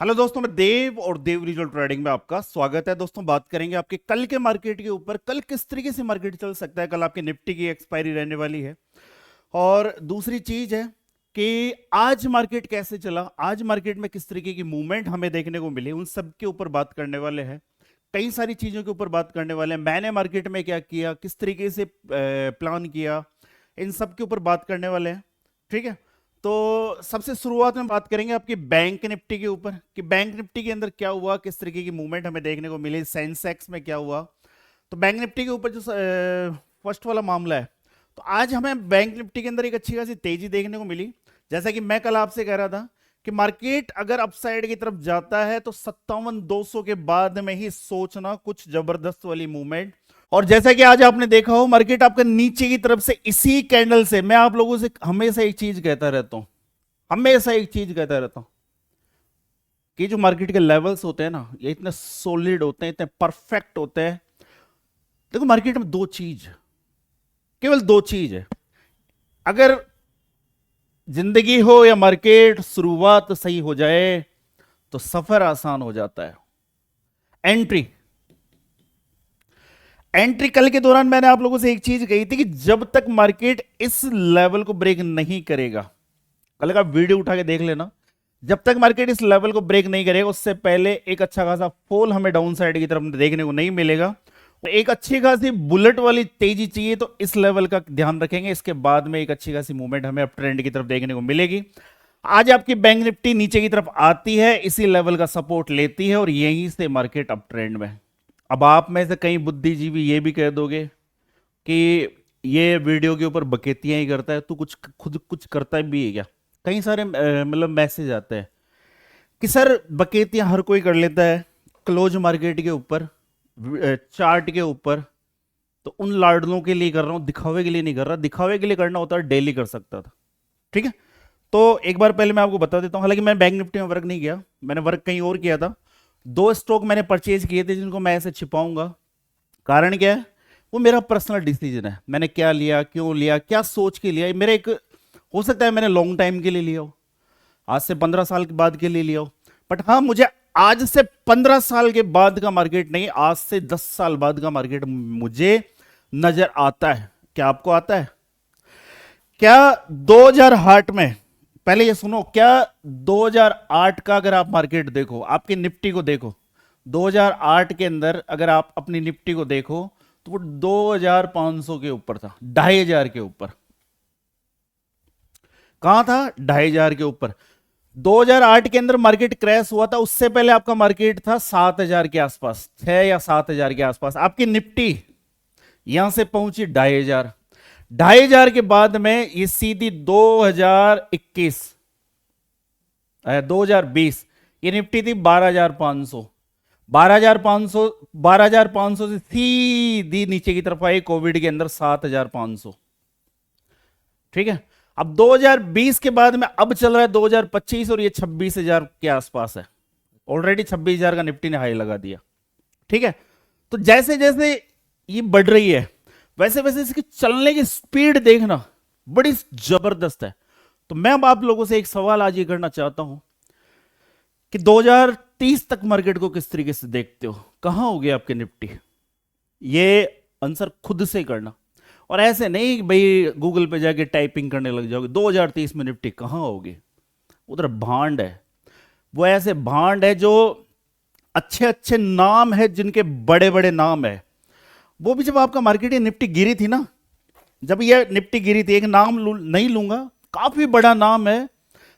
Hello दोस्तों, मैं देव और देव रिजल्ट ट्रेडिंग में आपका स्वागत है। दोस्तों, बात करेंगे आपके कल के मार्केट के ऊपर। कल किस तरीके से मार्केट चल सकता है। कल आपके निफ्टी की एक्सपायरी रहने वाली है। और दूसरी चीज है कि आज मार्केट कैसे चला, आज मार्केट में किस तरीके की मूवमेंट हमें देखने को मिली, उन सब के ऊपर बात करने वाले हैं। कई सारी चीजों के ऊपर बात करने वाले हैं। मैंने मार्केट में क्या किया, किस तरीके से प्लान किया, इन सब के ऊपर बात करने वाले हैं। ठीक है। तो सबसे शुरुआत में बात करेंगे आपकी बैंक निफ्टी के ऊपर कि बैंक निफ्टी के अंदर क्या हुआ, किस तरीके की मूवमेंट हमें देखने को मिली, सेंसेक्स में क्या हुआ। तो बैंक निफ्टी के ऊपर जो फर्स्ट वाला मामला है, तो आज हमें बैंक निफ्टी के अंदर एक अच्छी खासी तेजी देखने को मिली। जैसा कि मैं कल आपसे कह रहा था कि मार्केट अगर अपसाइड की तरफ जाता है तो 57,200 के बाद में ही सोचना कुछ जबरदस्त वाली मूवमेंट। और जैसा कि आज आपने देखा हो, मार्केट आपका नीचे की तरफ से इसी कैंडल से, मैं आप लोगों से हमेशा एक चीज कहता रहता हूं, हमेशा एक चीज कहता रहता हूं कि जो मार्केट के लेवल्स होते हैं ना, ये इतने सॉलिड होते हैं, इतने परफेक्ट होते हैं। देखो, मार्केट में दो चीज, केवल दो चीज है। अगर जिंदगी हो या मार्केट, शुरुआत सही हो जाए तो सफर आसान हो जाता है। एंट्री एंट्री कल के दौरान मैंने आप लोगों से एक चीज कही थी कि जब तक मार्केट इस लेवल को ब्रेक नहीं करेगा, कल का वीडियो उठा के देख लेना, जब तक मार्केट इस लेवल को ब्रेक नहीं करेगा उससे पहले एक अच्छा खासा फॉल हमें डाउन साइड की तरफ देखने को नहीं मिलेगा। और एक अच्छी खासी बुलेट वाली तेजी चाहिए तो इस लेवल का ध्यान रखेंगे। इसके बाद में एक अच्छी खासी मूवमेंट हमें अप ट्रेंड की तरफ देखने को मिलेगी। आज आपकी बैंक निफ्टी नीचे की तरफ आती है, इसी लेवल का सपोर्ट लेती है और यहीं से मार्केट अप ट्रेंड में। अब आप में से कई बुद्धिजीवी ये भी कह दोगे कि ये वीडियो के ऊपर बकेतियां ही करता है, तू कुछ खुद कुछ करता भी है क्या। कई सारे मतलब मैसेज आते हैं कि सर बकेतियां हर कोई कर लेता है, क्लोज मार्केट के ऊपर, चार्ट के ऊपर। तो उन लाडलों के लिए कर रहा हूं, दिखावे के लिए नहीं कर रहा। दिखावे के लिए करना होता है डेली कर सकता था। ठीक है। तो एक बार पहले मैं आपको बता देता हूं, हालांकि मैं बैंक निफ्टी में वर्क नहीं किया, मैंने वर्क कहीं और किया था। दो स्टॉक मैंने परचेज किए थे जिनको मैं ऐसे छिपाऊंगा। कारण क्या है, वो मेरा पर्सनल डिसीजन है। मैंने क्या लिया, क्यों लिया, क्या सोच के लिया, मेरा एक, हो सकता है मैंने लॉन्ग टाइम के लिए लिया हो, आज से 15 साल के बाद के लिए लिया हो। बट हाँ, मुझे आज से 15 साल के बाद का मार्केट नहीं, आज से 10 साल बाद का मार्केट मुझे नजर आता है। क्या आपको आता है? क्या 2008 में, पहले ये सुनो, क्या 2008 का अगर आप मार्केट देखो, आपकी निफ्टी को देखो, 2008 के अंदर अगर आप अपनी निफ्टी को देखो तो वो 2500 के ऊपर था, 2500 के ऊपर। कहां था? 2500 के ऊपर। 2008 के अंदर मार्केट क्रैश हुआ था, उससे पहले आपका मार्केट था 7000 के आसपास, 6 या 7000 के आसपास। आपकी निफ्टी यहां से पहुंची 2500। 2500 के बाद में ये सीधी 2021 2020 ये निफ्टी थी 12500। 12500 12500 से सीधी नीचे की तरफ आई कोविड के अंदर 7500। ठीक है। अब 2020 के बाद में अब चल रहा है 2025 और ये 26,000 के आसपास है। ऑलरेडी 26,000 का निफ्टी ने हाई लगा दिया। ठीक है। तो जैसे जैसे ये बढ़ रही है वैसे वैसे इसकी चलने की स्पीड देखना बड़ी जबरदस्त है। तो मैं अब आप लोगों से एक सवाल आज ये करना चाहता हूं कि 2030 तक मार्केट को किस तरीके से देखते हो, कहां होगी आपकी निफ्टी? ये आंसर खुद से करना, और ऐसे नहीं कि भाई गूगल पे जाके टाइपिंग करने लग जाओगे। 2030 में निफ्टी कहां होगी? उधर भांड है, वो ऐसे भांड है जो अच्छे अच्छे नाम है, जिनके बड़े बड़े नाम है। वो भी जब आपका मार्केट ये निफ्टी गिरी थी ना, जब ये निफ्टी गिरी थी, एक नाम नहीं लूंगा, काफी बड़ा नाम है,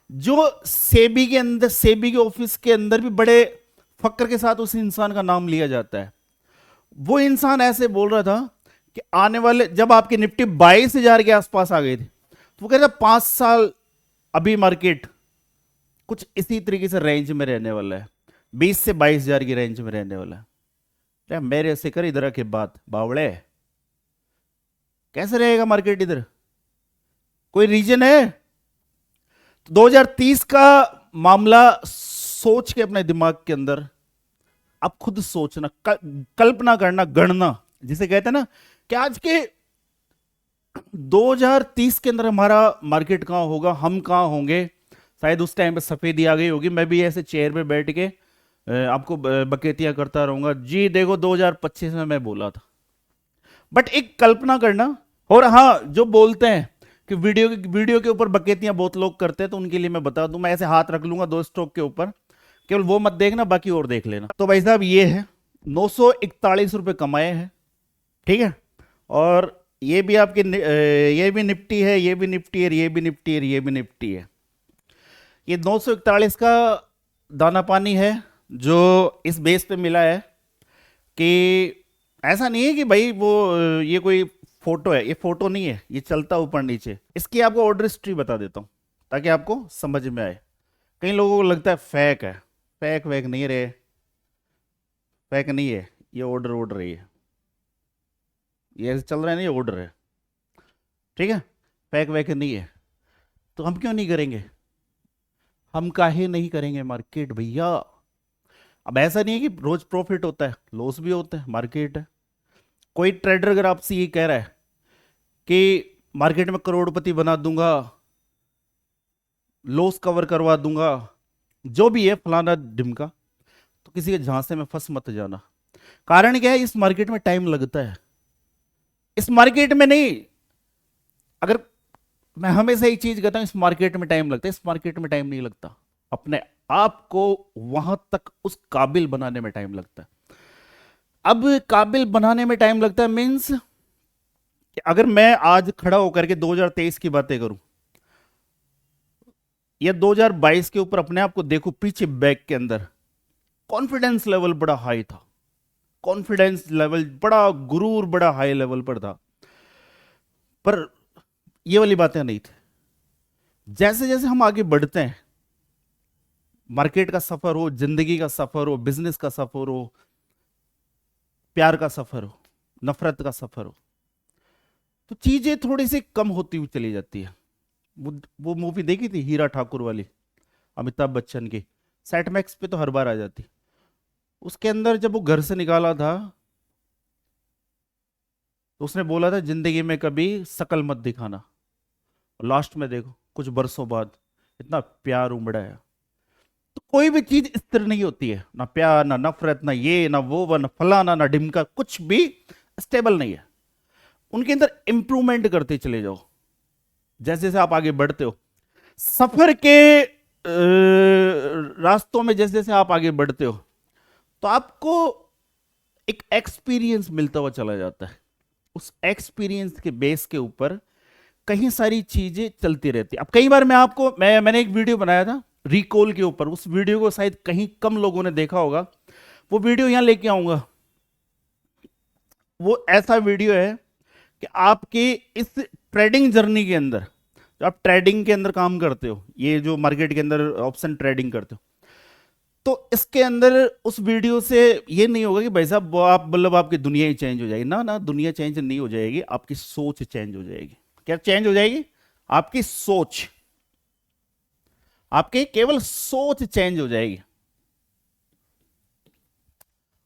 जो सेबी के अंदर, सेबी के ऑफिस के अंदर भी बड़े फक्र के साथ उस इंसान का नाम लिया जाता है। वो इंसान ऐसे बोल रहा था कि आने वाले, जब आपकी निफ्टी 22,000 के आसपास आ गई थी, तो वो कहता 5 साल अभी मार्केट कुछ इसी तरीके से रेंज में रहने वाला है, 20 से 22,000 की रेंज में रहने वाला है। मेरे से कर इधर के बात बावड़े, कैसे रहेगा मार्केट इधर? कोई रीजन है? तो 2030 का मामला सोच के अपने दिमाग के अंदर आप खुद सोचना, कल्पना करना, गणना जिसे कहते हैं ना, कि आज के 2030 के अंदर हमारा मार्केट कहां होगा, हम कहां होंगे। शायद उस टाइम पे सफेदी आ गई होगी, मैं भी ऐसे चेयर पे बैठ के आपको बकेतियां करता रहूंगा जी, देखो 2025 में मैं बोला था। बट एक कल्पना करना। और हाँ, जो बोलते हैं कि वीडियो के ऊपर बकेतियां बहुत लोग करते हैं, तो उनके लिए मैं बता दूं, मैं ऐसे हाथ रख लूंगा दो स्टॉक के ऊपर, केवल वो मत देखना, बाकी और देख लेना। तो भाई साहब ये है 941 रुपए कमाए हैं, ठीक है। और ये भी आपके ये भी निफ्टी है, ये भी निफ्टी है, ये भी निफ्टी है, ये भी निफ्टी है। ये 941 का दाना पानी है जो इस बेस पे मिला है कि ऐसा नहीं है कि भाई वो ये कोई फोटो है, ये फोटो नहीं है, ये चलता ऊपर नीचे। इसकी आपको ऑर्डर हिस्ट्री बता देता हूं ताकि आपको समझ में आए। कई लोगों को लगता है फेक है, फेक वेक नहीं रहे, फेक नहीं है, ये ऑर्डर है, ये ऐसे चल रहा है ना, ये ऑर्डर है, ठीक है, फेक वेक नहीं है। तो हम क्यों नहीं करेंगे, हम काहे नहीं करेंगे मार्केट भैया। अब ऐसा नहीं है कि रोज प्रॉफिट होता है, लॉस भी होता है, मार्केट है। कोई ट्रेडर अगर आपसे ये कह रहा है कि मार्केट में करोड़पति बना दूंगा, लॉस कवर करवा दूंगा, जो भी है फलाना ढिमका, तो किसी के झांसे में फंस मत जाना। कारण क्या है, इस मार्केट में टाइम लगता है, इस मार्केट में नहीं। अगर मैं हमेशा एक चीज कहता हूं, इस मार्केट में टाइम लगता है, इस मार्केट में टाइम नहीं लगता। अपने आप को वहां तक उस काबिल बनाने में टाइम लगता है। अब काबिल बनाने में टाइम लगता है मीन्स कि अगर मैं आज खड़ा होकर के 2023 की बातें करूं या 2022 के ऊपर अपने आप को देखो पीछे बैक के अंदर, कॉन्फिडेंस लेवल बड़ा हाई था, कॉन्फिडेंस लेवल बड़ा, गुरूर बड़ा हाई लेवल पर था, पर ये वाली बातें नहीं थी। जैसे जैसे हम आगे बढ़ते हैं, मार्केट का सफर हो, जिंदगी का सफर हो, बिजनेस का सफर हो, प्यार का सफर हो, नफरत का सफर हो, तो चीजें थोड़ी सी कम होती हुई चली जाती है। वो मूवी देखी थी हीरा ठाकुर वाली, अमिताभ बच्चन की, सेट मैक्स पे तो हर बार आ जाती। उसके अंदर जब वो घर से निकाला था तो उसने बोला था जिंदगी में कभी शकल मत दिखाना, और लास्ट में देखो कुछ बरसों बाद इतना प्यार उमड़ा है। तो कोई भी चीज स्थिर नहीं होती है, ना प्यार, ना नफरत, ना ये ना वो, ना फलाना, ना ढिमका, कुछ भी स्टेबल नहीं है। उनके अंदर इंप्रूवमेंट करते चले जाओ जैसे जैसे आप आगे बढ़ते हो। सफर के रास्तों में जैसे जैसे आप आगे बढ़ते हो तो आपको एक एक्सपीरियंस मिलता हुआ चला जाता है। उस एक्सपीरियंस के बेस के ऊपर कई सारी चीजें चलती रहती है। अब कई बार मैंने एक वीडियो बनाया था रिकॉल के ऊपर, उस वीडियो को शायद कहीं कम लोगों ने देखा होगा, वो वीडियो यहां लेके आऊंगा। वो ऐसा वीडियो है कि आपके इस ट्रेडिंग जर्नी के अंदर, जो आप ट्रेडिंग के अंदर काम करते हो, ये जो मार्केट के अंदर ऑप्शन ट्रेडिंग करते हो, तो इसके अंदर उस वीडियो से ये नहीं होगा कि भाई साहब वो आप मतलब आपकी दुनिया ही चेंज हो जाएगी। ना ना, दुनिया चेंज नहीं हो जाएगी, आपकी सोच चेंज हो जाएगी। क्या चेंज हो जाएगी? आपकी सोच, आपकी केवल सोच चेंज हो जाएगी।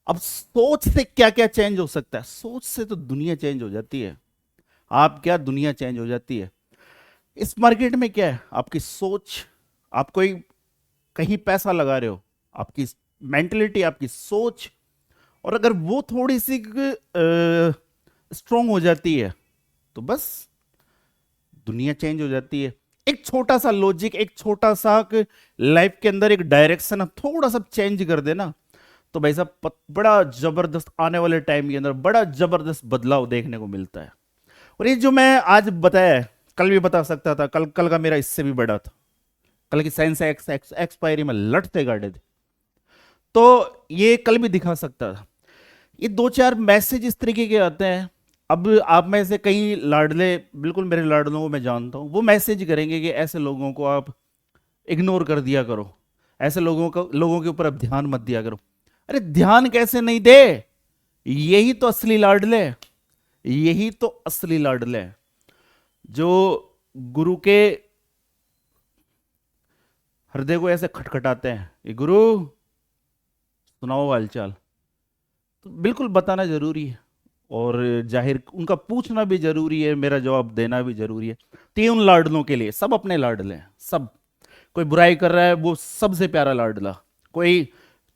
अब सोच से क्या क्या चेंज हो सकता है? सोच से तो दुनिया चेंज हो जाती है। आप क्या, दुनिया चेंज हो जाती है। इस मार्केट में क्या है? आपकी सोच। आप कोई कहीं पैसा लगा रहे हो, आपकी मेंटलिटी, आपकी सोच, और अगर वो थोड़ी सी स्ट्रोंग हो जाती है तो बस दुनिया चेंज हो जाती है। एक छोटा सा लॉजिक, एक छोटा सा लाइफ के अंदर एक डायरेक्शन थोड़ा सा चेंज कर देना तो भाई साहब बड़ा जबरदस्त आने वाले टाइम के अंदर बड़ा जबरदस्त बदलाव देखने को मिलता है। और ये जो मैं आज बताया है, कल भी बता सकता था, कल का मेरा इससे भी बड़ा था। कल की साइंस एक्सपायरी में लटते गाड़े थे, तो ये कल भी दिखा सकता था। ये दो चार मैसेज इस तरीके के आते हैं। अब आप में से कई लाडले, बिल्कुल मेरे लाडलों को मैं जानता हूं, वो मैसेज करेंगे कि ऐसे लोगों को आप इग्नोर कर दिया करो, ऐसे लोगों के ऊपर अब ध्यान मत दिया करो। अरे ध्यान कैसे नहीं दे, यही तो असली लाडले, यही तो असली लाडले हैं जो गुरु के हृदय को ऐसे खटखटाते हैं, ये गुरु सुनाओ हालचाल। तो बिल्कुल बताना जरूरी है, और जाहिर उनका पूछना भी जरूरी है, मेरा जवाब देना भी जरूरी है। तो ये उन लाडलों के लिए, सब अपने लाडले हैं सब। कोई बुराई कर रहा है वो सबसे प्यारा लाडला, कोई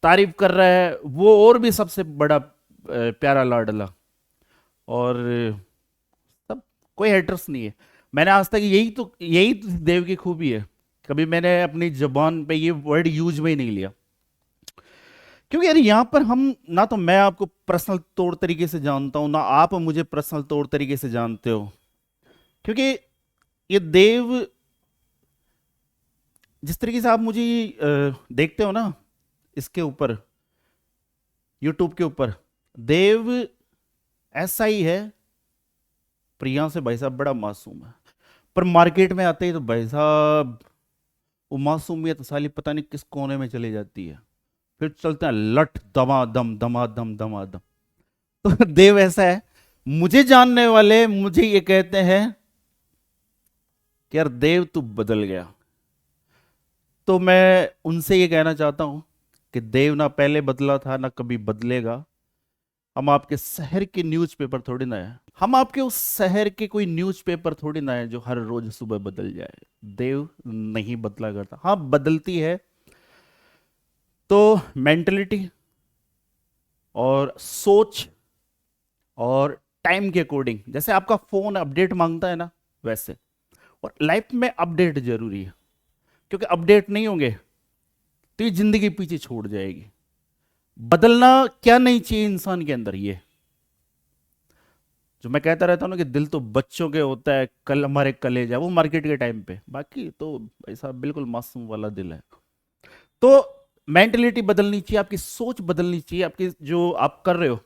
तारीफ कर रहा है वो और भी सबसे बड़ा प्यारा लाडला, और सब कोई हेटर्स नहीं है। मैंने आज तक यही तो देव की खूबी है, कभी मैंने अपनी जुबान पे ये वर्ड यूज में ही नहीं लिया। क्योंकि यार यहां पर हम ना, तो मैं आपको पर्सनल तौर तरीके से जानता हूं ना आप मुझे पर्सनल तौर तरीके से जानते हो। क्योंकि ये देव, जिस तरीके से आप मुझे देखते हो ना इसके ऊपर, यूट्यूब के ऊपर, देव ऐसा ही है। प्रिया से भाई साहब बड़ा मासूम है, पर मार्केट में आते ही तो भाई साहब वो मासूमियत साली पता नहीं किस कोने में चली जाती है, फिर चलते हैं लट दमादम दमादम दमादम। तो देव ऐसा है, मुझे जानने वाले मुझे ये कहते हैं कि यार देव तू बदल गया। तो मैं उनसे ये कहना चाहता हूं कि देव ना पहले बदला था ना कभी बदलेगा। हम आपके शहर के न्यूज़पेपर थोड़ी ना है, हम आपके उस शहर के कोई न्यूज़पेपर थोड़ी ना है जो हर रोज सुबह बदल जाए। देव नहीं बदला करता, हाँ बदलती है तो मेंटलिटी और सोच और टाइम के अकॉर्डिंग। जैसे आपका फोन अपडेट मांगता है ना, वैसे और लाइफ में अपडेट जरूरी है, क्योंकि अपडेट नहीं होंगे तो ये जिंदगी पीछे छोड़ जाएगी। बदलना क्या नहीं चाहिए इंसान के अंदर, ये जो मैं कहता रहता हूं ना कि दिल तो बच्चों के होता है, कल हमारे कलेजा वो मार्केट के टाइम पे, बाकी तो ऐसा बिल्कुल मासूम वाला दिल है। तो मेंटलिटी बदलनी चाहिए, आपकी सोच बदलनी चाहिए, आपकी जो आप कर रहे हो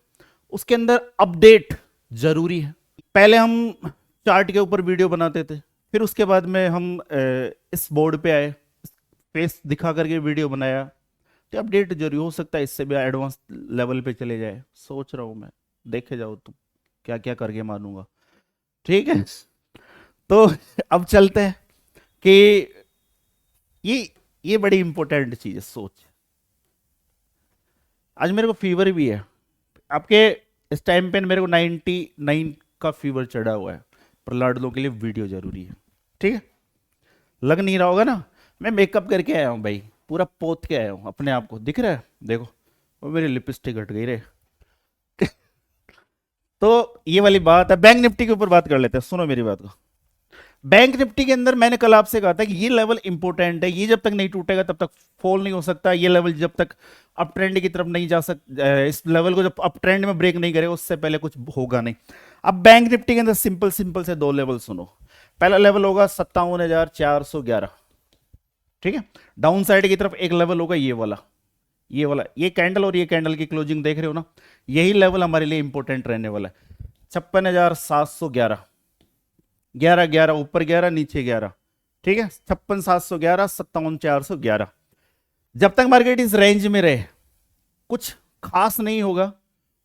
उसके अंदर अपडेट जरूरी है। पहले हम चार्ट के ऊपर वीडियो बनाते थे, फिर उसके बाद में हम इस बोर्ड पे आए, फेस दिखा करके वीडियो बनाया। तो अपडेट जरूरी हो सकता है, इससे भी एडवांस लेवल पे चले जाए, सोच रहा हूं मैं, देखे जाओ तुम क्या क्या करके मानूंगा। ठीक है, तो अब चलते हैं कि ये बड़ी इंपॉर्टेंट चीज है, सोच। आज मेरे को फीवर भी है, आपके इस टाइम पे मेरे को 99 का फीवर चढ़ा हुआ है, पर लाडलों के लिए वीडियो जरूरी है। ठीक है, लग नहीं रहा होगा ना, मैं मेकअप करके आया हूँ भाई, पूरा पोत के आया हूँ अपने आप को, दिख रहा है देखो, और मेरी लिपस्टिक हट गई रे। तो ये वाली बात है। बैंक निफ्टी के ऊपर बात कर लेते हैं, सुनो मेरी बात को। बैंक निफ्टी के अंदर मैंने कल आपसे कहा था कि ये लेवल इंपॉर्टेंट है, ये जब तक नहीं टूटेगा तब तक फॉल नहीं हो सकता। ये लेवल जब तक अप ट्रेंड की तरफ नहीं जा सकता, इस लेवल को जब अप ट्रेंड में ब्रेक नहीं करेगा उससे पहले कुछ होगा नहीं। अब बैंक निफ्टी के अंदर सिंपल सिंपल से दो लेवल सुनो। पहला लेवल होगा 57,411, ठीक है। डाउन साइड की तरफ एक लेवल होगा ये वाला ये कैंडल, और ये कैंडल की क्लोजिंग देख रहे हो ना, यही लेवल हमारे लिए इंपॉर्टेंट रहने वाला है। 56,711, 11 ऊपर 11 नीचे 11, ठीक है। 56,711, 57,411। जब तक मार्केट इस रेंज में रहे कुछ खास नहीं होगा।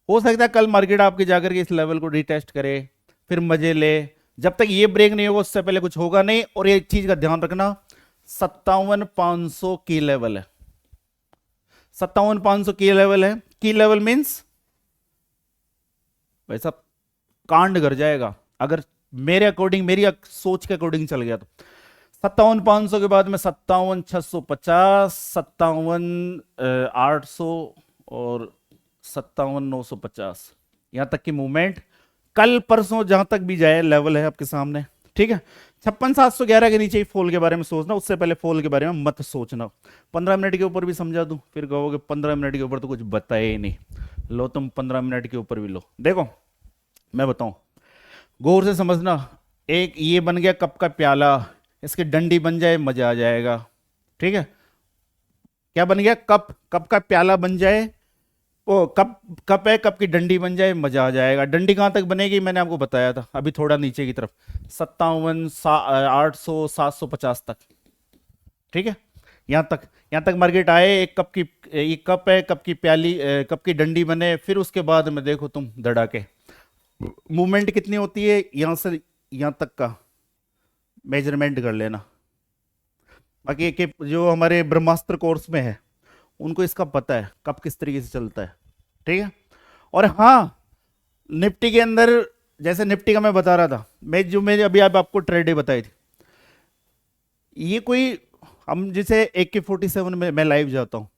हो सकता है कल मार्केट आपके जाकर के इस लेवल को रिटेस्ट करे, फिर मजे ले। जब तक ये ब्रेक नहीं होगा उससे पहले कुछ होगा नहीं। और एक चीज का ध्यान रखना, 57,500 की लेवल है, 57,500 की लेवल है। की लेवल मींस वैसा कांड कर जाएगा अगर मेरे अकॉर्डिंग, मेरी सोच के अकॉर्डिंग चल गया तो। 57,500 के बाद में 57,650, 57,800 और 57,950, यहां तक की मूवमेंट कल परसों जहां तक भी जाए लेवल है आपके सामने, ठीक है। 56,711 के नीचे ही फॉल के बारे में सोचना, उससे पहले फॉल के बारे में मत सोचना। 15 मिनट के ऊपर भी समझा दूं फिर कहोगे 15 मिनट के ऊपर तो कुछ बताया ही नहीं। लो तुम 15 मिनट के ऊपर भी लो, देखो मैं बताऊं, गौर से समझना। एक ये बन गया कप का प्याला, इसकी डंडी बन जाए मजा आ जाएगा, ठीक है। क्या बन गया? कप का प्याला बन जाए, ओ कप है, कप की डंडी बन जाए मजा आ जाएगा। डंडी कहां तक बनेगी मैंने आपको बताया था, अभी थोड़ा नीचे की तरफ 57,800 750 तक, ठीक है। यहां तक मार्केट आए, एक कप की, एक कप है, कप की प्याली, कप की डंडी बने, फिर उसके बाद में देखो तुम धड़ाके मूवमेंट कितनी होती है, यहां से यहां तक का मेजरमेंट कर लेना। बाकी के जो हमारे ब्रह्मास्त्र कोर्स में है उनको इसका पता है कब किस तरीके से चलता है, ठीक है। और हाँ, निफ्टी के अंदर जैसे निफ्टी का मैं बता रहा था, मैं जो मैंने अभी आपको ट्रेड बताई थी, ये कोई हम जैसे AK47 में मैं लाइव जाता हूँ,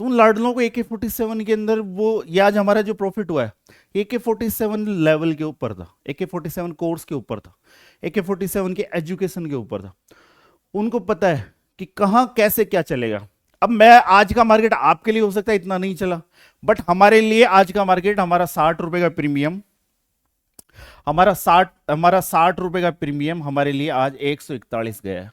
तो उन लाडलों को AK47 के अंदर वो, ये आज हमारा जो प्रॉफिट हुआ है AK47 लेवल के ऊपर था, AK47 कोर्स के ऊपर था, AK47 के एजुकेशन के ऊपर था। उनको पता है कि कहाँ कैसे क्या चलेगा। अब मैं आज का मार्केट आपके लिए हो सकता है इतना नहीं चला, बट हमारे लिए आज का मार्केट, हमारा 60 रुपए का प्रीमियम, हमारा 60 रुपए का प्रीमियम हमारे लिए आज 141 गया है।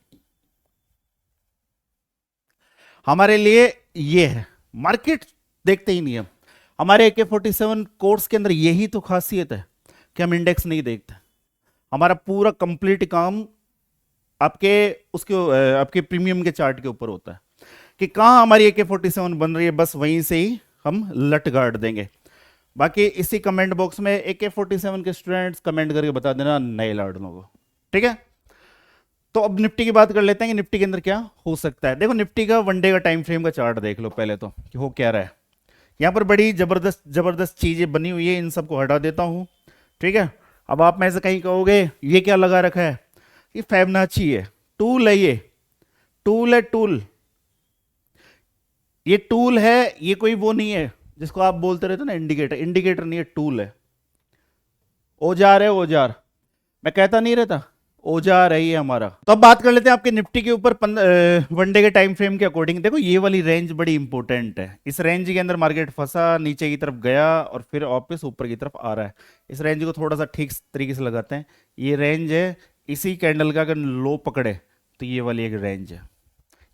हमारे लिए ये है, मार्केट देखते ही नहीं हम। हमारे AK47 कोर्स के अंदर यही तो खासियत है कि हम इंडेक्स नहीं देखते। हमारा पूरा कंप्लीट काम आपके आपके प्रीमियम के चार्ट के ऊपर होता है कि कहां हमारी AK47 बन रही है, बस वहीं से ही हम लट गाड़ देंगे। बाकी इसी कमेंट बॉक्स में AK47 के स्टूडेंट्स कमेंट करके बता देना नए लाडलों को, ठीक है। तो अब निफ्टी की बात कर लेते हैं कि निफ्टी के अंदर क्या हो सकता है। देखो निफ्टी का वन डे का टाइम फ्रेम का चार्ट देख लो पहले तो कि हो क्या रहा है। यहां पर बड़ी जबरदस्त जबरदस्त चीजें बनी हुई है, इन सबको हटा देता हूं, ठीक है। अब आप में से कहीं कहोगे ये क्या लगा रखा है, ये फिबोनाची है, टूल है, ये टूल है, टूल, ये टूल है, ये कोई वो नहीं है जिसको आप बोलते रहते हो ना इंडिकेटर, इंडिकेटर नहीं है, टूल है, औजार है, औजार। मैं कहता नहीं रहता औजार है ये हमारा। तो अब बात कर लेते हैं आपके निफ्टी के ऊपर वन डे के टाइम फ्रेम के अकॉर्डिंग। देखो ये वाली रेंज बड़ी इंपॉर्टेंट है, इस रेंज के अंदर मार्केट फंसा, नीचे की तरफ गया और फिर वापस ऊपर की तरफ आ रहा है। इस रेंज को थोड़ा सा ठीक तरीके से लगाते हैं। ये रेंज है, इसी कैंडल का अगर लो पकड़े तो ये वाली एक रेंज है।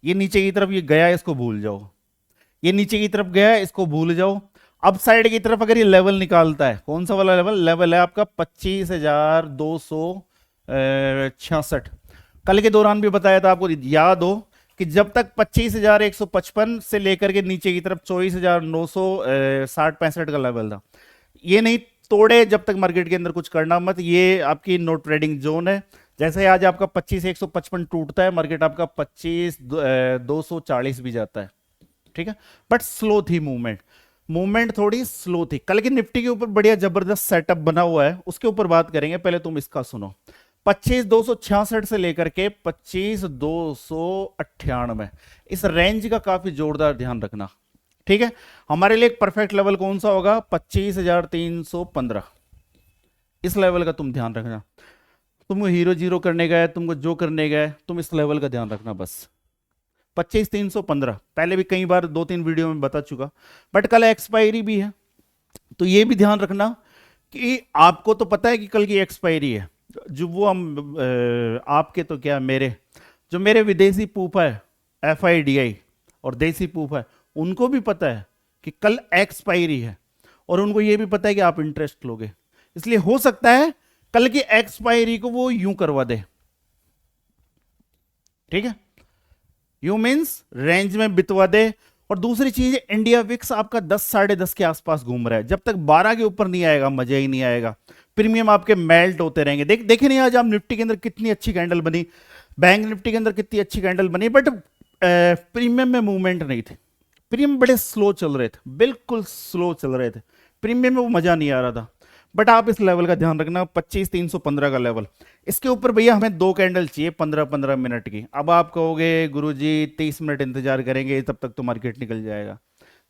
ये नीचे की तरफ ये गया, इसको भूल जाओ, ये नीचे की तरफ गया, इसको भूल जाओ। अप साइड की तरफ अगर ये लेवल निकालता है, कौन सा वाला लेवल, लेवल है आपका 25,266। कल के दौरान भी बताया था आपको, याद हो कि जब तक 25,155 से लेकर के नीचे की तरफ 24,960-65 का लेवल था, ये नहीं तोड़े जब तक मार्केट के अंदर कुछ करना मत। ये आपकी नो ट्रेडिंग जोन है। जैसे ही आज आपका 25,155 टूटता है, मार्केट आपका 25,240 भी जाता है, ठीक है। बट स्लो थी मूवमेंट थोड़ी स्लो थी। कल की निफ्टी के ऊपर बढ़िया जबरदस्त सेटअप बना हुआ है, उसके ऊपर बात करेंगे। पहले तुम इसका सुनो, 25,266 से लेकर के 25,298, इस रेंज का काफी जोरदार ध्यान रखना, ठीक है। हमारे लिए एक परफेक्ट लेवल कौन सा होगा, 25,315, इस लेवल का तुम ध्यान रखना। तुमको हीरो जीरो करने का है, तुमको जो करने का है, तुम इस लेवल का ध्यान रखना बस। 25,315 पहले भी कई बार 2-3 वीडियो में बता चुका, बट कल एक्सपायरी भी है, तो ये भी ध्यान रखना कि आपको तो पता है कि कल की एक्सपायरी है। जो वो हम आपके तो क्या, मेरे जो मेरे विदेशी फूफा है FIDI और देसी फूफा है, उनको भी पता है कि कल एक्सपायरी है, और उनको ये भी पता है कि आप इंटरेस्ट लोगे। इसलिए हो सकता है कल की एक्सपायरी को वो यूं करवा दे, ठीक है, यू मीन्स रेंज में बितवा दे। और दूसरी चीज, इंडिया विक्स आपका 10-10.5 के आसपास घूम रहा है। जब तक 12 के ऊपर नहीं आएगा मजा ही नहीं आएगा, प्रीमियम आपके मेल्ट होते रहेंगे। देखे नहीं आज आप निफ्टी के अंदर कितनी अच्छी कैंडल बनी, बैंक निफ्टी के अंदर कितनी अच्छी कैंडल बनी, बट प्रीमियम में मूवमेंट नहीं थी। प्रीमियम बड़े स्लो चल रहे थे, बिल्कुल स्लो चल रहे थे, प्रीमियम में वो मजा नहीं आ रहा था। बट आप इस लेवल का ध्यान रखना, 25,315 का लेवल, इसके ऊपर भैया हमें 2 कैंडल चाहिए 15-15 मिनट की। अब आप कहोगे गुरुजी 30 मिनट इंतजार करेंगे, तब तक तो मार्केट निकल जाएगा।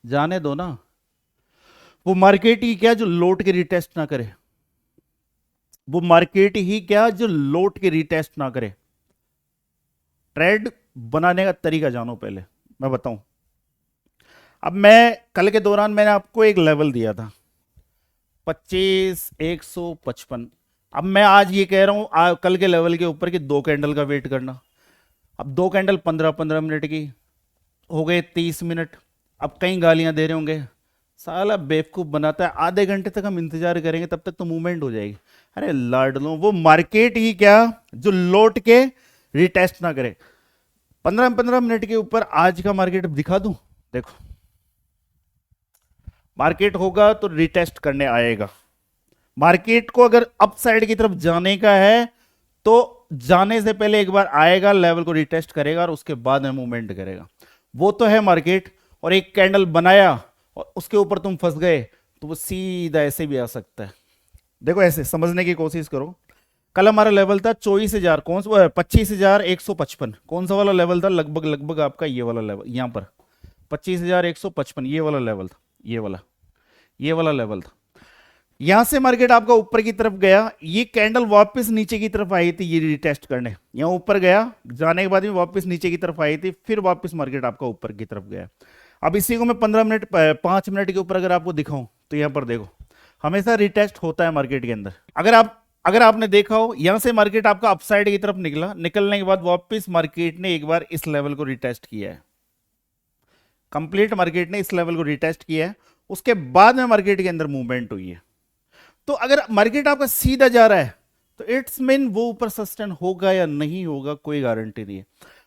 जाने दो ना, वो मार्केट ही क्या जो लौट के रिटेस्ट ना करे, वो मार्केट ही क्या जो लौट के रिटेस्ट ना करे। ट्रेड बनाने का तरीका जानो पहले, मैं बताऊं। अब मैं कल के दौरान मैंने आपको एक लेवल दिया था 25,155। अब मैं आज ये कह रहा हूं कल के लेवल के ऊपर कि 2 कैंडल का वेट करना। अब 2 कैंडल 15-15 मिनट की हो गए, 30 मिनट। अब कई गालियां दे रहे होंगे, साला बेवकूफ बनाता है, आधे घंटे तक हम इंतजार करेंगे तब तक तो मूवमेंट हो जाएगी। अरे लाडलो, वो मार्केट ही क्या जो लौट के रिटेस्ट ना करे। 15-15 मिनट के ऊपर आज का मार्केट दिखा दूं, देखो मार्केट होगा तो रिटेस्ट करने आएगा। मार्केट को अगर अप साइड की तरफ जाने का है तो जाने से पहले एक बार आएगा, लेवल को रिटेस्ट करेगा और उसके बाद में मूवमेंट करेगा। वो तो है मार्केट। और एक कैंडल बनाया और उसके ऊपर तुम फंस गए तो वो सीधा ऐसे भी आ सकता है। देखो ऐसे समझने की कोशिश करो, कल हमारा लेवल था 24,000, कौन सा 25,155, कौन सा वाला लेवल था, लगभग लगभग आपका ये वाला लेवल, यहां पर 25,155 ये वाला लेवल था, ये वाला लेवल था। यहां से मार्केट आपका ऊपर की तरफ गया, ये कैंडल वापस नीचे की तरफ आई थी ये रिटेस्ट करने, यहां ऊपर गया, जाने के बाद में वापस नीचे की तरफ आई थी, फिर वापस मार्केट आपका ऊपर की तरफ गया। अब इसी को मैं 15 मिनट 5 मिनट के ऊपर अगर आपको दिखाऊं तो यहां पर देखो हमेशा रिटेस्ट होता है मार्केट के अंदर। अगर आपने देखा हो यहां से मार्केट आपका अपसाइड की तरफ निकला, निकलने के बाद वापस मार्केट ने एक बार इस लेवल को रिटेस्ट किया है, कंप्लीट मार्केट ने इस लेवल को रिटेस्ट किया है, उसके बाद में मार्केट के अंदर मूवमेंट हुई है। तो अगर मार्केट आपका सीधा जा रहा है तो इट्स मीन वो ऊपर सस्टेन होगा या नहीं होगा कोई गारंटी नहीं है।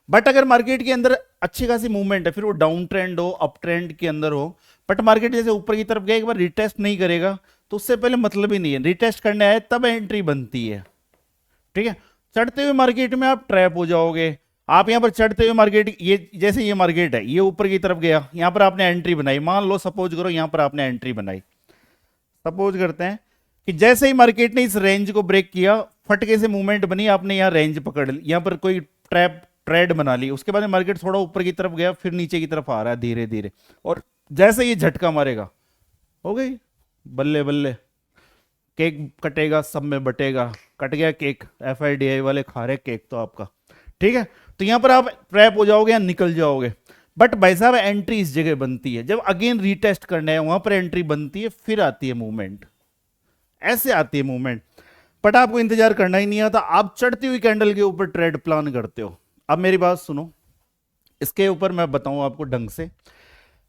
बट अगर मार्केट के अंदर अच्छी खासी मूवमेंट है, फिर वो डाउन ट्रेंड हो अप ट्रेंड के अंदर हो, बट मार्केट जैसे ऊपर की तरफ गया एक बार रिटेस्ट नहीं करेगा तो उससे पहले मतलब ही नहीं है, रिटेस्ट करने आए तब एंट्री बनती है। ठीक है, चढ़ते हुए मार्केट में आप ट्रैप हो जाओगे। आप यहां पर चढ़ते हुए मार्केट, ये जैसे ये मार्केट है ये ऊपर की तरफ गया, यहां पर आपने एंट्री बनाई, मान लो सपोज करो यहां पर आपने एंट्री बनाई, सपोज करते हैं कि जैसे ही मार्केट ने इस रेंज को ब्रेक किया, फटके से मूवमेंट बनी, आपने यहां रेंज पकड़ ली, यहां पर कोई ट्रेड बना ली, उसके बाद मार्केट थोड़ा ऊपर की तरफ गया, फिर नीचे की तरफ आ रहा है धीरे धीरे, और जैसे ये झटका मारेगा हो गई बल्ले बल्ले, केक कटेगा सब में बटेगा, कट गया केक, FIDI वाले खा रहे केक तो आपका। ठीक है, तो यहां पर आप ट्रैप हो जाओगे या निकल जाओगे। बट भाई साहब एंट्री इस जगह बनती है जब अगेन रीटेस्ट करना है, वहां पर एंट्री बनती है, फिर आती है मूवमेंट, ऐसे आती है मूवमेंट। बट आपको इंतजार करना ही नहीं आता, आप चढ़ती हुई कैंडल के ऊपर ट्रेड प्लान करते हो। अब मेरी बात सुनो, इसके ऊपर मैं बताऊं आपको ढंग से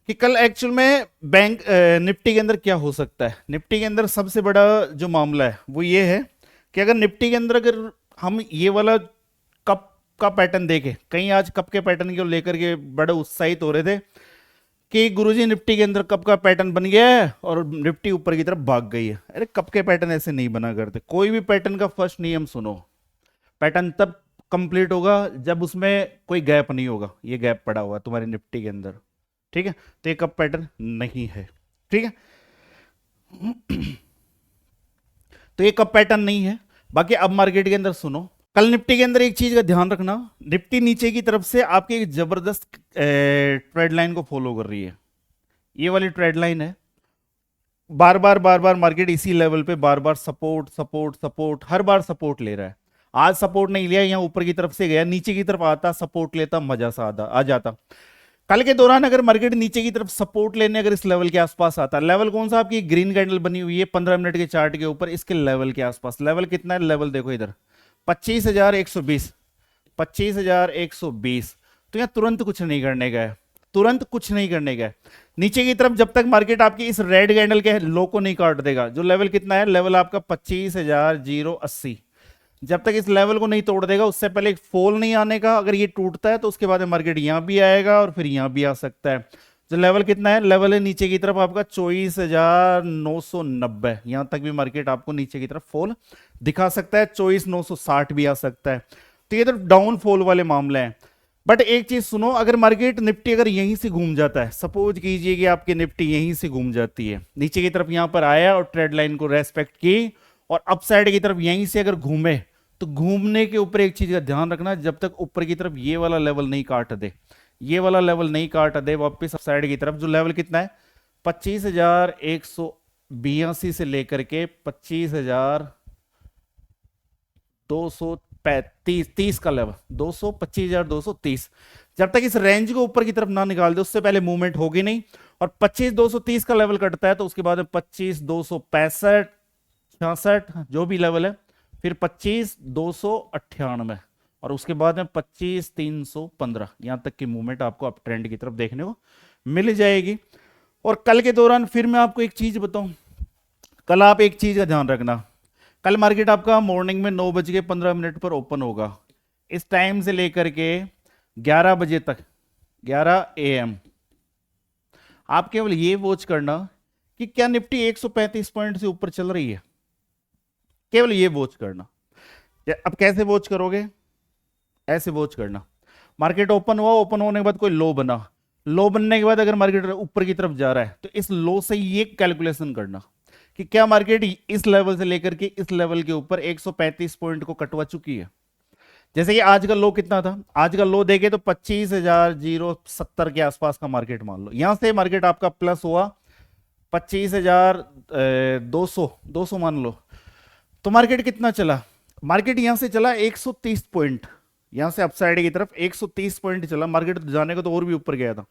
कि कल एक्चुअल में बैंक निफ्टी के अंदर क्या हो सकता है। निफ्टी के अंदर सबसे बड़ा जो मामला है वो ये है कि अगर निफ्टी के अंदर अगर हम ये वाला कप का पैटर्न देखें, कहीं आज कप के पैटर्न को लेकर के बड़े उत्साहित हो रहे थे कि गुरुजी निफ्टी के अंदर कप का पैटर्न बन गया है और निफ्टी ऊपर की तरफ भाग गई है। अरे कप के पैटर्न ऐसे नहीं बना करते, कोई भी पैटर्न का फर्स्ट नियम सुनो, पैटर्न तब कंप्लीट होगा जब उसमें कोई गैप नहीं होगा। ये गैप पड़ा हुआ है तुम्हारी निफ्टी के अंदर, ठीक है, तो ये कप पैटर्न नहीं है। ठीक है, तो ये कप पैटर्न नहीं है। बाकी अब मार्केट के अंदर सुनो, कल निफ्टी के अंदर एक चीज का ध्यान रखना, निफ्टी नीचे की तरफ से आपकी एक जबरदस्त ट्रेड लाइन को फॉलो कर रही है, ये वाली ट्रेड लाइन है, बार बार मार्केट इसी लेवल पे बार बार सपोर्ट सपोर्ट सपोर्ट हर बार सपोर्ट ले रहा है। आज सपोर्ट नहीं लिया, यहां ऊपर की तरफ से गया, नीचे की तरफ आता सपोर्ट लेता मजा सा आ जाता। कल के दौरान अगर मार्केट नीचे की तरफ सपोर्ट लेने अगर इस लेवल के आसपास आता, लेवल कौन सा, आपकी ग्रीन कैंडल बनी हुई है 15 मिनट के चार्ट के ऊपर, इसके लेवल के आसपास, लेवल कितना है, लेवल देखो इधर 25,120, 25,120, तो यहां तुरंत कुछ नहीं करने का है, तुरंत कुछ नहीं करने का है। नीचे की तरफ जब तक मार्केट आपकी इस रेड कैंडल के लो को नहीं काट देगा, जो लेवल कितना है, लेवल आपका 25,080, जब तक इस लेवल को नहीं तोड़ देगा उससे पहले एक फॉल नहीं आने का। अगर ये टूटता है तो उसके बाद मार्केट यहां भी आएगा और फिर यहां भी आ सकता है। जो लेवल कितना है, लेवल है नीचे की तरफ आपका 24,990, यहां तक भी मार्केट आपको नीचे की तरफ फॉल दिखा सकता है, 24,960 भी आ सकता है। तो ये तो डाउन फॉल वाले मामले हैं। बट एक चीज सुनो, अगर मार्केट निफ्टी अगर यहीं से घूम जाता है, सपोज कीजिए कि आपकी निफ्टी यहीं से घूम जाती है, नीचे की तरफ यहां पर आया और ट्रेड लाइन को रेस्पेक्ट की और अपसाइड की तरफ यहीं से अगर घूमे, तो घूमने के ऊपर एक चीज का ध्यान रखना, जब तक ऊपर की तरफ ये वाला लेवल नहीं काट दे, ये वाला लेवल नहीं काट दे वापस अपसाइड की तरफ, जो लेवल कितना है 25,182 से लेकर के 25,230 का लेवल, 25,230, जब तक इस रेंज को ऊपर की तरफ ना निकाल दे उससे पहले मूवमेंट होगी नहीं। और 25,230 का लेवल कटता है तो उसके बाद 25,265 66 जो भी लेवल है, फिर 25,298 और उसके बाद में 25,315, यहां तक की मूवमेंट आपको अप ट्रेंड की तरफ देखने को मिल जाएगी। और कल के दौरान फिर मैं आपको एक चीज बताऊं, कल आप एक चीज का ध्यान रखना, कल मार्केट आपका मॉर्निंग में 9:15 पर ओपन होगा, इस टाइम से लेकर के 11 बजे तक, 11 AM, आप केवल ये वॉच करना कि क्या निफ्टी 135 पॉइंट से ऊपर चल रही है, केवल ये वॉच करना। अब कैसे वॉच करोगे, ऐसे वॉच करना, मार्केट ओपन हुआ, ओपन होने के बाद कोई लो बना, लो बनने के बाद अगर मार्केट ऊपर की तरफ जा रहा है तो इस लो से ये कैलकुलेशन करना कि क्या मार्केट इस लेवल से लेकर के इस लेवल के ऊपर 135 पॉइंट को कटवा चुकी है। जैसे कि आज का लो कितना था, आज का लो देखे तो 25,070 के आसपास का मार्केट मान लो, यहां से मार्केट आपका प्लस हुआ 25,200 200 मान लो। तो मार्केट कितना चला, मार्केट यहां से चला 130 पॉइंट, यहां से अपसाइड की तरफ 130 पॉइंट चला मार्केट, जाने को तो और भी ऊपर गया था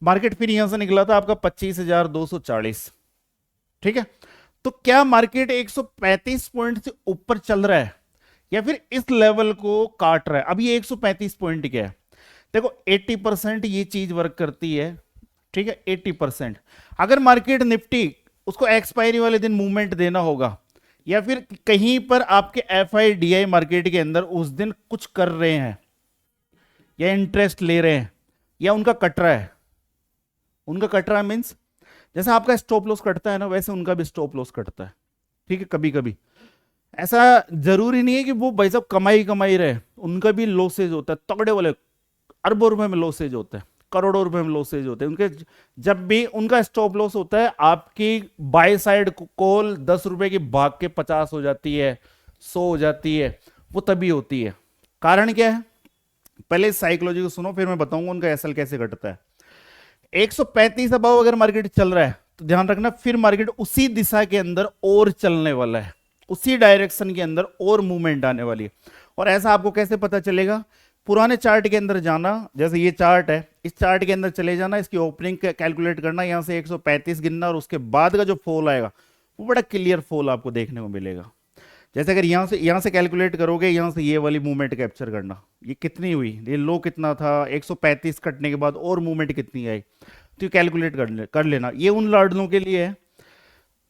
मार्केट, फिर यहां से निकला था आपका 25,240। ठीक है, तो क्या मार्केट 135 पॉइंट से ऊपर चल रहा है या फिर इस लेवल को काट रहा है। अब ये 135 पॉइंट क्या है, देखो 80% ये चीज वर्क करती है। ठीक है, 80%। अगर मार्केट निफ्टी उसको एक्सपायरी वाले दिन मूवमेंट देना होगा या फिर कहीं पर आपके FIDI मार्केट के अंदर उस दिन कुछ कर रहे हैं या इंटरेस्ट ले रहे हैं या उनका कट रहा है, उनका कट रहा है मीन्स जैसा आपका स्टॉप लॉस कटता है ना, वैसे उनका भी स्टॉप लॉस कटता है। ठीक है, कभी कभी ऐसा जरूरी नहीं है कि वो भाई साहब कमाई रहे, उनका भी लॉसेज होता है, तगड़े वाले अरबों रुपए में लॉसेज होता है, करोड़ों रुपए में लॉसेज होते हैं उनके। जब भी उनका स्टॉप लॉस होता है, आपकी बाय साइड कॉल 10 रुपए की भाग के 50 हो जाती है, 100 हो जाती है, वो तभी होती है। कारण क्या है, पहले साइकोलॉजी को सुनो, फिर मैं बताऊंगा उनका एसएल कैसे घटता है। 135 अबव अगर मार्केट चल रहा है तो ध्यान रखना, फिर मार्केट उसी दिशा के अंदर और चलने वाला है, उसी डायरेक्शन के अंदर और मूवमेंट आने वाली है। और ऐसा आपको कैसे पता चलेगा, पुराने चार्ट के अंदर जाना, जैसे ये चार्ट है, इस चार्ट के अंदर चले जाना, इसकी ओपनिंग कैलकुलेट करना, यहां से 135 गिनना और उसके बाद का जो फॉल आएगा वो बड़ा क्लियर फॉल आपको देखने को मिलेगा। जैसे अगर यहां से कैलकुलेट करोगे, यहां से ये वाली मूवमेंट कैप्चर करना, ये कितनी हुई, ये लो कितना था, 135 कटने के बाद और मूवमेंट कितनी आई, तो ये कैलकुलेट कर लेना। ये उन लाडलों के लिए है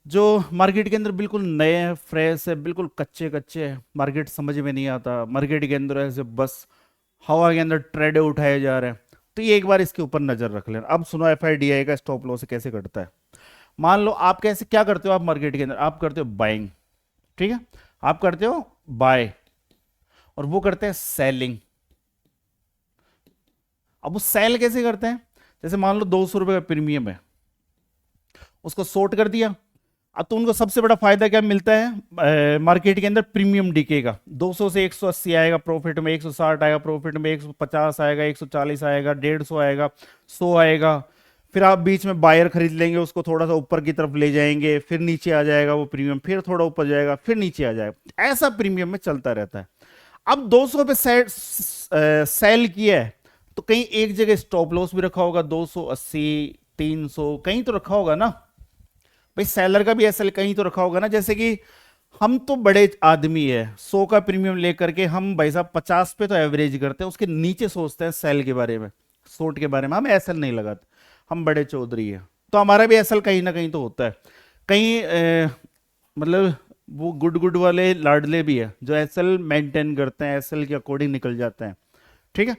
जो मार्केट के अंदर बिल्कुल नए हैं, फ्रेश है, बिल्कुल कच्चे कच्चे है, मार्केट समझ में नहीं आता, मार्केट के अंदर ऐसे बस हवा के अंदर ट्रेडे उठाए जा रहे हैं। तो ये एक बार इसके ऊपर नजर रख लेना। अब सुनो FIDI का स्टॉप लॉस कैसे कटता है। मान लो आप कैसे क्या करते हो, आप मार्केट के अंदर आप करते हो बाइंग, ठीक है, आप करते हो बाय और वो करते हैं सेलिंग। अब वो सेल कैसे करते हैं, जैसे मान लो 200 रुपए का प्रीमियम है, उसको शॉर्ट कर दिया। अब तो उनको सबसे बड़ा फायदा क्या मिलता है, मार्केट के अंदर प्रीमियम डिकेगा, 200 से 180 आएगा प्रॉफिट में, 160 आएगा प्रॉफिट में, 150 आएगा, 140 आएगा, 150 आएगा, 100 आएगा। फिर आप बीच में बायर खरीद लेंगे, उसको थोड़ा सा ऊपर की तरफ ले जाएंगे, फिर नीचे आ जाएगा वो प्रीमियम, फिर थोड़ा ऊपर जाएगा, फिर नीचे आ जाएगा, ऐसा प्रीमियम में चलता रहता है। अब 200 पे सेल किया है तो कहीं एक जगह स्टॉप लॉस भी रखा होगा, 280 300 कहीं तो रखा होगा ना भाई, सेलर का भी एसएल कहीं तो रखा होगा ना। जैसे कि हम तो बड़े आदमी है, 100 का प्रीमियम लेकर के हम भाई साहब 50 पे तो एवरेज करते हैं, उसके नीचे सोचते हैं सेल के बारे में, शॉर्ट के बारे में, हम एसएल नहीं लगाते, हम बड़े चौधरी हैं, तो हमारा भी एसएल कहीं ना कहीं तो होता है। कहीं मतलब वो गुड वाले लाडले भी है जो एसएल मेंटेन करते हैं, एसएल के अकॉर्डिंग निकल जाते हैं। ठीक है,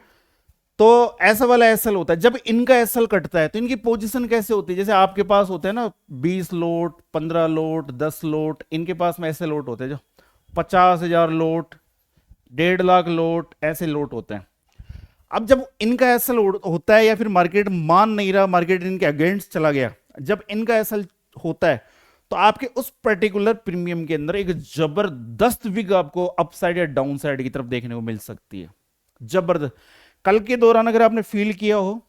तो ऐसा वाला एसएल होता है। जब इनका एसएल कटता है तो इनकी पोजीशन कैसे होती है, जैसे आपके पास होते हैं ना 20 लोट, 15 लोट, 10 लोट, इनके पास में ऐसे लोट होते हैं जो 50,000 लोट, 1.5 लाख लोट, ऐसे लोट होते हैं। अब जब इनका एसएल होता है या फिर मार्केट मान नहीं रहा, मार्केट इनके अगेंस्ट चला गया, जब इनका एसएल होता है तो आपके उस पर्टिकुलर प्रीमियम के अंदर एक जबरदस्त विग आपको अपसाइड या डाउन साइड की तरफ देखने को मिल सकती है, जबरदस्त। कल के दौरान अगर आपने फील किया हो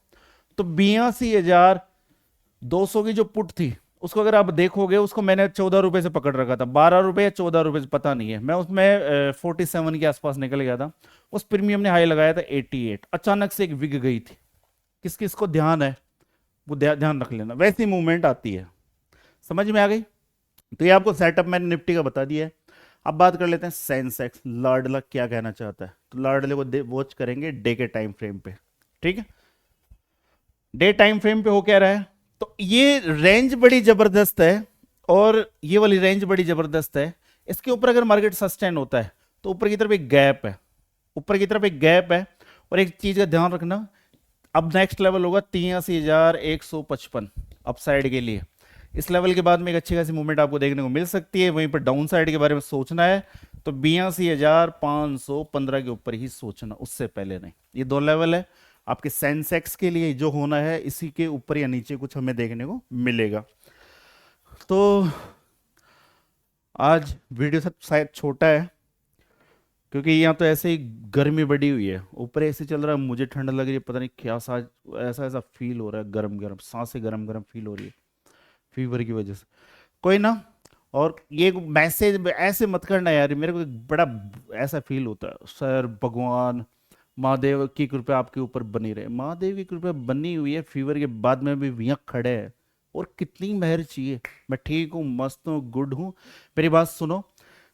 तो 82,200 की जो पुट थी उसको अगर आप देखोगे, उसको मैंने 14 रुपए से पकड़ रखा था, 12 रुपए या 14 रुपए से पता नहीं है, मैं उसमें 47 के आसपास निकल गया था। उस प्रीमियम ने हाई लगाया था 88, अचानक से एक विग गई थी। किस किस को ध्यान है वो ध्यान रख लेना, वैसी मूवमेंट आती है। समझ में आ गई। तो ये आपको सेटअप मैंने निफ्टी का बता दिया है। अब बात कर लेते हैं सेंसेक्स, लाडला क्या कहना चाहता है। तो लाडले को वॉच करेंगे डे के टाइम फ्रेम पे। ठीक है, डे टाइम फ्रेम पे हो क्या रहा है, तो ये रेंज बड़ी जबरदस्त है और ये वाली रेंज बड़ी जबरदस्त है। इसके ऊपर अगर मार्केट सस्टेन होता है तो ऊपर की तरफ एक गैप है, ऊपर की तरफ एक गैप है। और एक चीज का ध्यान रखना, अब नेक्स्ट लेवल होगा 83,155 अपसाइड के लिए। इस लेवल के बाद में एक अच्छी खासी मूवमेंट आपको देखने को मिल सकती है। वहीं पर डाउन साइड के बारे में सोचना है तो 82,515 के ऊपर ही सोचना, उससे पहले नहीं। ये दो लेवल है आपके सेंसेक्स के लिए, जो होना है इसी के ऊपर या नीचे कुछ हमें देखने को मिलेगा। तो आज वीडियो सब शायद छोटा है क्योंकि यहाँ तो ऐसे ही गर्मी बढ़ी हुई है, ऊपर एसी चल रहा है, मुझे ठंड लग रही है, पता नहीं क्या सा ऐसा ऐसा फील हो रहा है, गरम गरम सांसें गरम गरम फील हो रही है फीवर की वजह से। कोई ना। और ये मैसेज ऐसे मत करना यार, मेरे को एक बड़ा ऐसा फील होता है, सर भगवान महादेव की कृपा आपके ऊपर बनी रहे। महादेव की कृपा बनी हुई है, फीवर के बाद में भी यहाँ खड़े हैं, और कितनी मेहर चाहिए। मैं ठीक हूँ, मस्त हूँ, गुड हूँ। मेरी बात सुनो,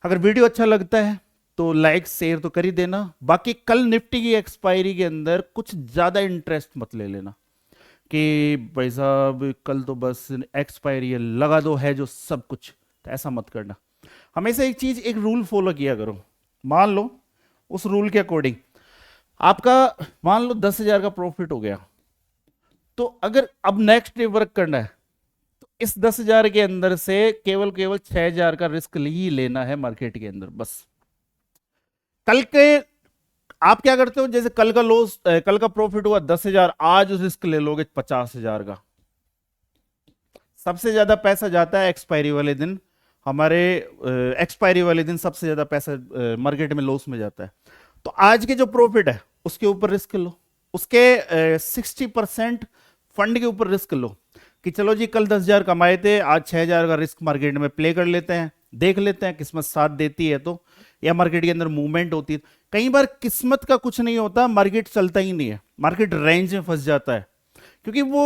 अगर वीडियो अच्छा लगता है तो लाइक शेयर तो कर ही देना। बाकी कल निफ्टी की एक्सपायरी के अंदर कुछ ज़्यादा इंटरेस्ट मत ले लेना कि भाई साहब कल तो बस एक्सपायरी है, लगा दो है जो सब कुछ, तो ऐसा मत करना। हमेशा एक चीज, एक रूल फॉलो किया करो। मान लो उस रूल के अकॉर्डिंग आपका, मान लो 10,000 का प्रॉफिट हो गया, तो अगर अब नेक्स्ट डे वर्क करना है तो इस 10,000 के अंदर से केवल केवल 6,000 का रिस्क ही लेना है मार्केट के अंदर बस। कल के आप क्या करते हो, जैसे कल का लॉस, कल का प्रॉफिट हुआ 10,000, आज उस रिस्क ले लोगे 50,000 का। सबसे ज्यादा पैसा जाता है एक्सपायरी वाले दिन, हमारे एक्सपायरी वाले दिन सबसे ज्यादा पैसा मार्केट में लॉस में जाता है। तो आज के जो प्रॉफिट है उसके ऊपर रिस्क लो, उसके 60% फंड के ऊपर रिस्क लो कि चलो जी कल 10,000 कमाए थे, आज 6,000 का रिस्क मार्केट में प्ले कर लेते हैं, देख लेते हैं किस्मत साथ देती है तो, या मार्केट के अंदर मूवमेंट होती है। कई बार किस्मत का कुछ नहीं होता, मार्केट चलता ही नहीं है, मार्केट रेंज में फंस जाता है। क्योंकि वो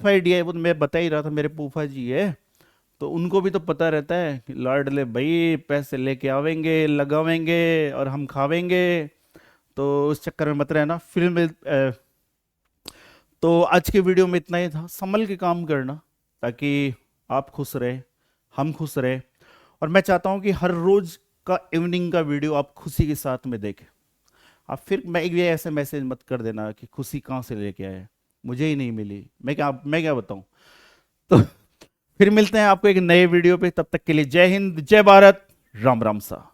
FIDI, वो तो मैं बता ही रहा था, मेरे फूफा जी है, तो उनको भी तो पता रहता है कि लाडले भाई पैसे लेके आवेंगे, लगावेंगे और हम खावेंगे, तो उस चक्कर में मत रहना। फिल्म तो आज के वीडियो में इतना ही था। संभल के काम करना ताकि आप खुश रहे, हम खुश रहे। और मैं चाहता हूँ कि हर रोज का इवनिंग का वीडियो आप खुशी के साथ में देखें। आप फिर मैं एक ये ऐसे मैसेज मत कर देना कि खुशी कहाँ से लेके आए, मुझे ही नहीं मिली, मैं क्या बताऊं। तो फिर मिलते हैं आपको एक नए वीडियो पे, तब तक के लिए जय हिंद, जय भारत, राम राम सा।